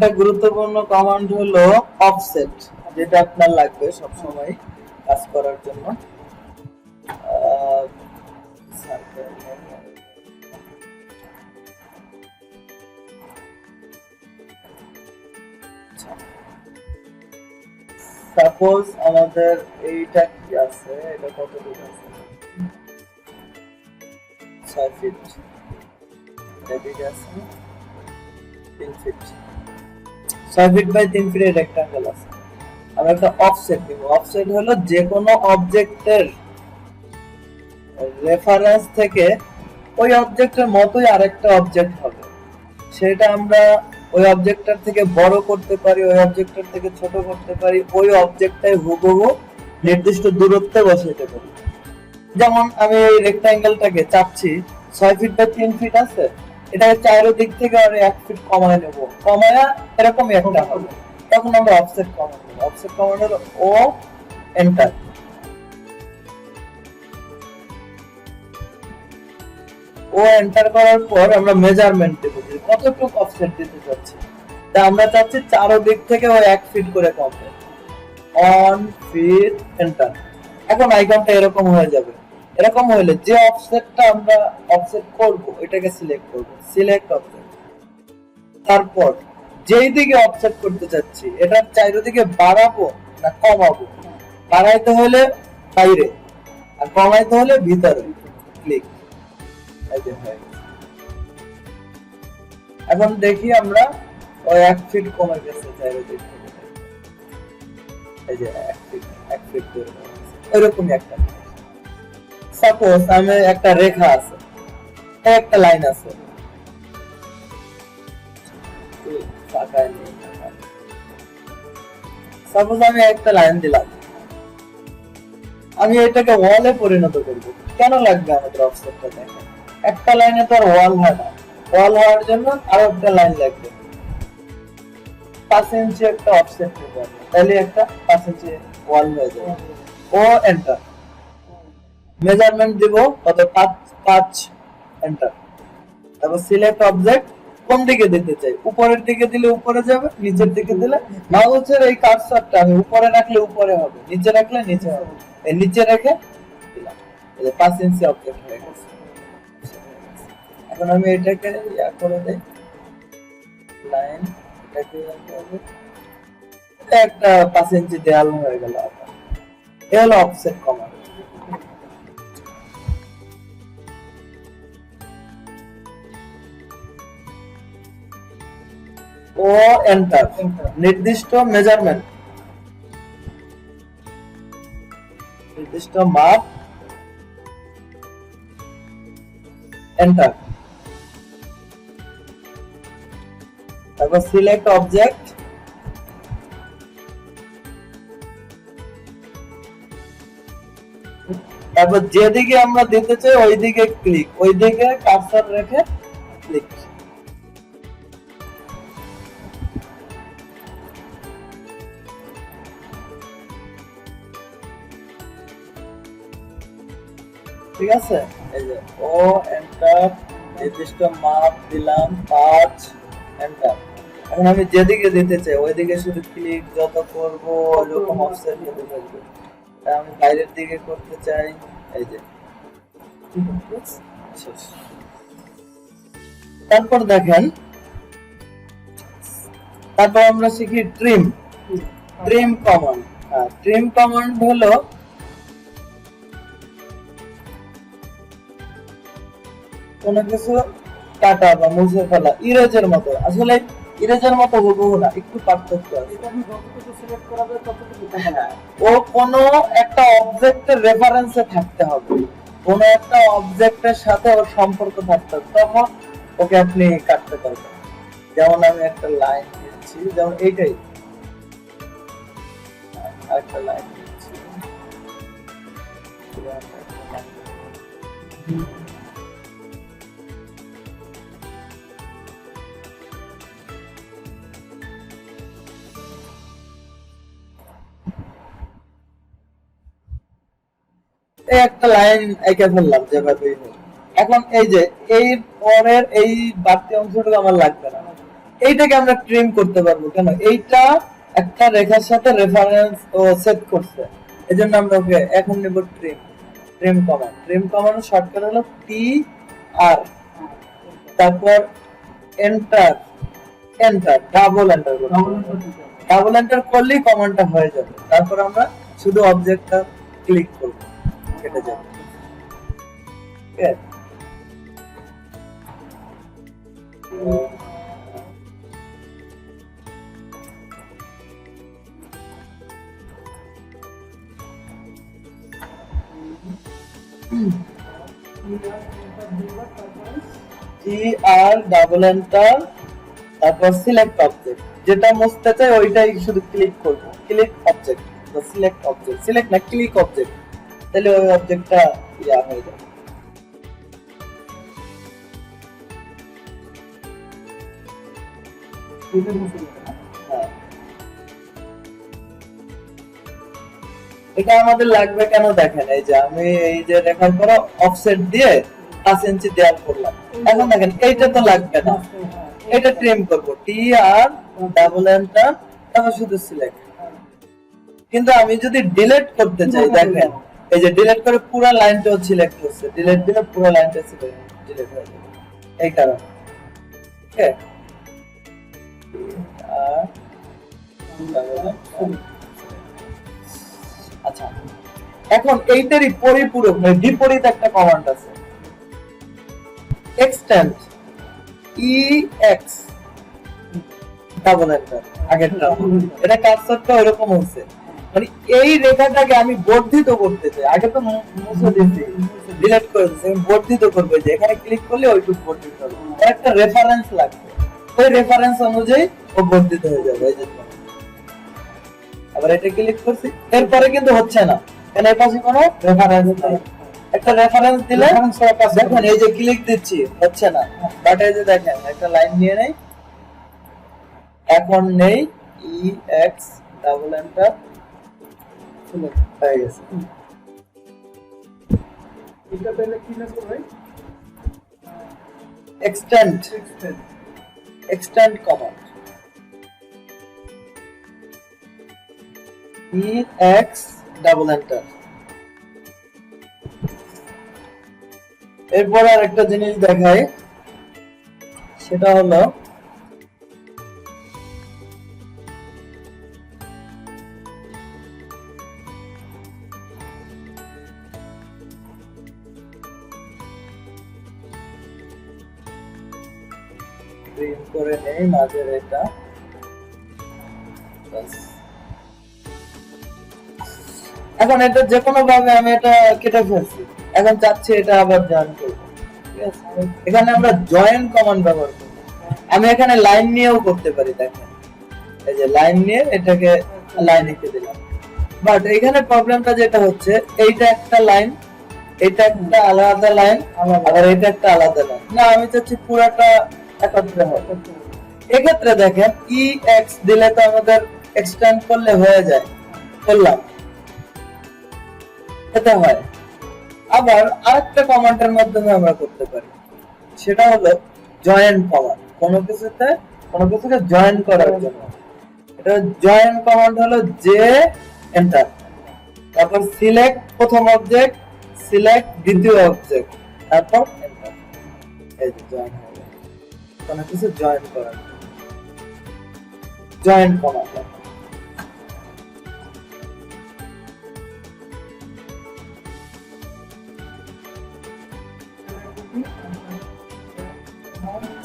আরেকটা গুরুত্বপূর্ণ কমান্ড হলো অফসেট, যেটা আপনার লাগবে সব সময় কাজ করার জন্য। সাপোজ আমাদের এইটা কি আছে, এটা কত দূর আছে, 6 ফিট, এদিকে আছে 3 ফিট, 6 ফিট বাই 3 ফিটের রেক্টাঙ্গেল আছে। আমরা একটা অফসেট দিব। অফসেট হলো যে কোনো অবজেক্টের রেফারেন্স থেকে ওই অবজেক্টের মতোই আরেকটা অবজেক্ট হবে, সেটা আমরা ওই অবজেক্টটার থেকে বড় করতে পারি, ওই অবজেক্টটার থেকে ছোট করতে পারি, ওই অবজেক্টটাই হুবহু নির্দিষ্ট দূরত্বে বসাইতে পারি। যেমন আমি এই রেক্টাঙ্গেলটাকে চাচ্ছি 6 ফিট বাই 3 ফিট আছে, এটাকে চারোদিক থেকে আর 1 ফিট কমায় নেব, কমায়া এরকমই একটা হবে, তখন আমরা অফসেট কমান্ড দেব। অফসেট কমান্ড হলো ও এন্টার। ও এন্টার করার পর আমরা মেজারমেন্ট দেব কতটুকু অফসেট দিতে চাচ্ছি। তা আমরা চাচ্ছি চারোদিক থেকে ওই 1 ফিট করে কমবে। On fit enter. এখন আইকনটা এরকম হয়ে যাবে। এরকম হলে যে অফসেটটা আমরা অফসেট করব এটাকে সিলেক্ট করব, সিলেক্ট অফসেট। তারপর যেই দিকে অফসেট করতে চাচ্ছি এটার চারিদিকে বাড়াবো না কমাবো, বাড়াইতে হলে বাইরে আর কমাইতে হলে ভিতরে ক্লিক। এখন দেখি আমরা ওই 1 ফিট কমে গেছে চারিদিক থেকে, এই যে 1 ফিট করে এরকমই একটা। সাপোজ আমি একটা রেখা আছে, একটা লাইন আছে, সাপোজ আমি একটা লাইন দিলাম, আমি এটাকে ওয়ালে পরিণত করব। কেন লাগবে আমাদের অফসেটটা? দেখেন একটা লাইনে তো আর ওয়াল হয় না, ওয়াল হওয়ার জন্য আরো একটা লাইন লাগবে। 5 ইঞ্চি একটা অফসেট নিতে হবে, তাহলে একটা 5 ইঞ্চি ওয়াল হয়ে যাবে। ও এন্টার। মেজারমেন্ট দিব কত, 5 এন্টার। তারপর সিলেক্ট অবজেক্ট, কোন দিকে দিতে চাই, উপরের দিকে দিলে উপরে যাবে, নিচের দিকে দিলে মাউসের এই কার্সরটা আমি উপরে রাখলে উপরে হবে, নিচে রাখলে নিচে হবে। এই নিচে রেখে দিলাম, এই যে 5 ইঞ্চি অবজেক্ট হয়ে গেছে। এখন আমি এটাকে ইয়া করে দেই, লাইন এটাকে একটা 5 ইঞ্চি দেয়াল হয়ে গেল। এই হলো অফসেট কমান্ড। ও এন্টার। নির্দিষ্ট মেজারমেন্ট, নির্দিষ্ট মাপ, এন্টার। তারপর সিলেক্ট অবজেক্ট, তারপর যেদিকে আমরা দিতে চাই ওই দিকে ক্লিক, ওই দিকে কার্সর রেখে ক্লিক। ঠিক আছে, এই যে ও এন্টার, নির্দিষ্ট মাপ দিলাম 5 এন্টার। এখন আমি যেদিকে দিতে চাই ওই দিকে শুধু ক্লিক যত করব ওরকম অফসেট হতে থাকবে। আমি বাইরের দিকে করতে চাই, এই যে তারপর দেখেন, তারপর আমরা শিখি trim. Trim command. Trim command হলো কোন কিছু কাটা বা মুছে ফেলা, ইরেজের মতো। আসলে ইরেজের মতো হুবহু না, একটু পার্থক্য আছে। ও কোন একটা অবজেক্টের রেফারেন্সে থাকতে হবে, কোন একটা অবজেক্টের সাথে ওর সম্পর্ক থাকতে হবে, তখন ওকে আপনি কাটতে পারবেন। যেমন আমি একটা লাইন দিচ্ছি, যেমন এইটাই একটা লাইন দিচ্ছি, একটা লাইন এঁকে ফেললাম যেভাবেই হোক। এখন এই যে এই পরের এই বাড়তি অংশটুকু আমার লাগবে না, এইটাকে আমরা ট্রিম করতে পারবো কেন, এইটা একটা রেখার সাথে রেফারেন্স ও সেট করছে, এজন্য আমরা ওকে এখন নেব ট্রিম। ট্রিম কমান্ড শর্টকাট হলো টি আর, তারপর এন্টার, ডাবল এন্টার করলেই কমান্ডটা হয়ে যাবে। তারপর আমরা শুধু অবজেক্টটা ক্লিক করব, কেটে যাবে। ওকে, টি আর ডাবল এন্টার, তারপর সিলেক্ট অবজেক্ট, যেটা মুছতে চাই ওইটাই শুধু ক্লিক করব, ক্লিক অবজেক্ট বা সিলেক্ট অবজেক্ট, সিলেক্ট না ক্লিক অবজেক্ট, তাহলে ওই অবজেক্টটা ইয়া হয়ে যাবে। এটা আমাদের লাগবে কেন দেখেন, এই যে আমি এই যে রেখার পরে অফসেট দিয়ে 5 ইঞ্চি দেয়াল করলাম, এখন দেখেন এইটা তো লাগবে না, এটা ট্রিম করব, টি আর ডাবল এন্টার, তারপর শুধু সিলেক্ট। কিন্তু আমি যদি ডিলিট করতে চাই, দেখেন এই যে ডিলিট করে পুরো লাইনটাও সিলেক্ট হচ্ছে, ডিলিট দিলে পুরো লাইনটা ডিলিট হয়ে যাবে, এই কারণে। ওকে, আচ্ছা, এখন এইটারই পরিপূরক বিপরীত একটা কমান্ড আছে, এক্সটেন্ড, ই এক্স ডাবল এন্টার, আগেরটা এটা কার্সরটা এরকম হচ্ছে, মানে এই রেখাটাকে আমি বর্ধিত করতে চাই, আগে তো মুছে দিয়েছি, ডিলিট করে দিয়েছি, আমি বর্ধিত করব, যে এখানে ক্লিক করলে ওইটুকু বর্ধিত হবে, একটা রেফারেন্স লাগবে, ওই রেফারেন্স অনুযায়ী ও বর্ধিত হয়ে যাবে। এই যে আবার এটা ক্লিক করছি, এরপরে কিন্তু হচ্ছে না, কারণ এর পাশে কোনো রেফারেন্স নেই, একটা রেফারেন্স দিলে দেখেন এই যে ক্লিক দিচ্ছি হচ্ছে না, বাট এই যে দেখেন একটা লাইন নিয়ে নেই, এখন নেই, ই এক্স ডাবল এন্টার হয়ে গেছে। এটা তাহলে কি না ভাই, এক্সটেন্ড কমান্ড, ই এক্স ডাবল এন্টার। এরপর আর একটা জিনিস দেখাই, সেটা হলো প্রিন্ট করে নেই মাঝের এটা, এখন এটা যে কোনো ভাবে আমি এটা কেটে ফেলছি, এখন চাচ্ছি এটা আবার জয়েন করব, ঠিক আছে, এখানে আমরা জয়েন কমান্ড ব্যবহার করব, আমি এখানে লাইন নিয়েও করতে পারি, দেখেন এই যে লাইন নিয়ে এটাকে লাইন লিখে দিলাম, বাট এখানে প্রবলেমটা যেটা হচ্ছে, এইটা একটা লাইন, এটা একটা আলাদা লাইন, আবার এটা একটা আলাদা লাইন, না আমি চাচ্ছি পুরোটা একত্রে হবে। এক্ষেত্রে দেখেন ই এক্স দিলে তো আমাদের এক্সটেন্ড করলে হয়ে যায়, করলাম, এটা হয়। আবার আরেকটা কমান্ডের মাধ্যমে আমরা করতে পারি, সেটা হলো জয়েন কমান্ড, কোনো কিছুকে জয়েন করার জন্য, এটা জয়েন কমান্ড হলো জে এন্টার, তারপর সিলেক্ট প্রথম অবজেক্ট, সিলেক্ট দ্বিতীয় অবজেক্ট, তারপর এন্টার, এই যে জয়েন হয়ে গেল, কোনো কিছু জয়েন করার জন্য join command.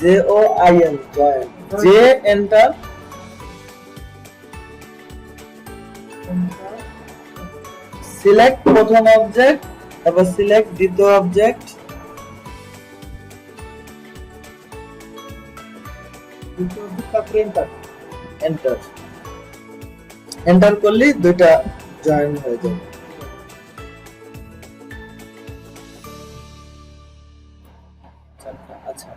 JOIN join, J enter, select প্রথম অবজেক্ট, তারপর সিলেক্ট দ্বিতীয় অবজেক্ট, এন্টার, এন্টার করলেই দুইটা জয়েন হয়ে যাবে। আচ্ছা,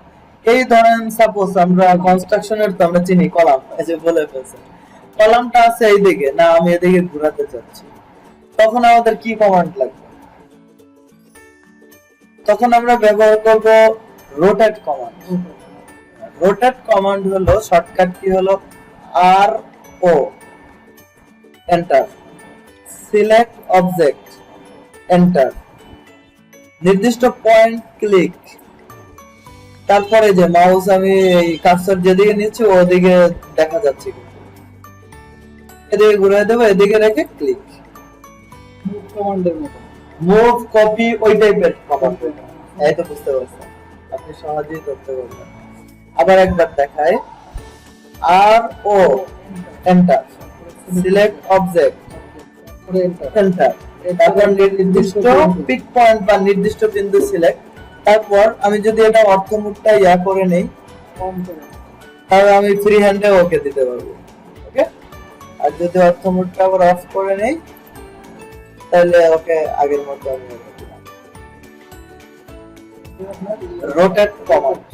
এই ধরেন সাপোজ আমরা কনস্ট্রাকশনের তো আমরা চিনি কলাম, এই যে বলে ফেলছে কলামটা আছে এইদিকে, না আমি এদিকে ঘোরাতে চাচ্ছি, তখন আমাদের কি কমান্ড লাগবে, তখন আমরা ব্যবহার করব রোটেট কমান্ড, রোটেট কমান্ড হলো শর্টকাট কি হলো আর ও এন্টার, সিলেক্ট অবজেক্ট এন্টার, নির্দিষ্ট পয়েন্ট ক্লিক, তারপরে যে মাউস আমি এই কার্সর যেদিকে নিচ্ছি ওদিকে দেখা যাচ্ছে, এদিকে ঘুরে দেবো, এদিকে রেখে ক্লিক। মুভ কমান্ডের মতো, মুভ কপি ওই টাইপের কমান্ড, এই তো বুঝতে পারছেন, আপনি সহজেই করতে পারবেন। আবার একবার দেখাই, আর ও এন্টার, সিলেক্ট অবজেক্ট এন্টার, তারপর নির্দিষ্ট পিক পয়েন্ট বা নির্দিষ্ট বিন্দু সিলেক্ট। তারপর আমি যদি এটা অর্থমুখটা ইয়া করে নেই তাহলে আমি ফ্রি হ্যান্ডে ওকে দিতে পারবো। ওকে, আর যদি অর্থমুখটা আবার অফ করে নেই তাহলে ওকে আগের মতো আমি রোটেট কমান্ড।